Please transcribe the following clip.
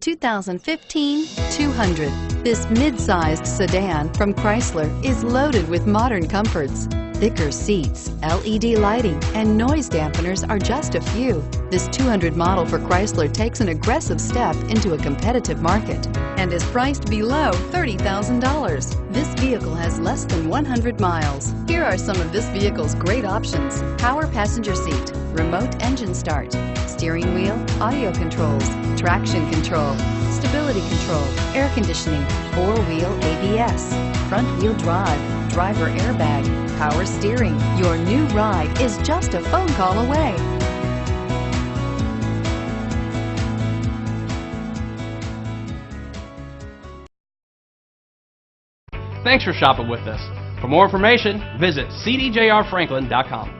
2015 200. This mid-sized sedan from Chrysler is loaded with modern comforts. Thicker seats, LED lighting, and noise dampeners are just a few. This 200 model for Chrysler takes an aggressive step into a competitive market and is priced below $30,000. This vehicle has less than 100 miles. Here are some of this vehicle's great options: power passenger seat, remote engine start, steering wheel audio controls, traction control, stability control, air conditioning, four-wheel ABS, front-wheel drive, driver airbag, power steering. Your new ride is just a phone call away. Thanks for shopping with us. For more information, visit cdjrfranklin.com.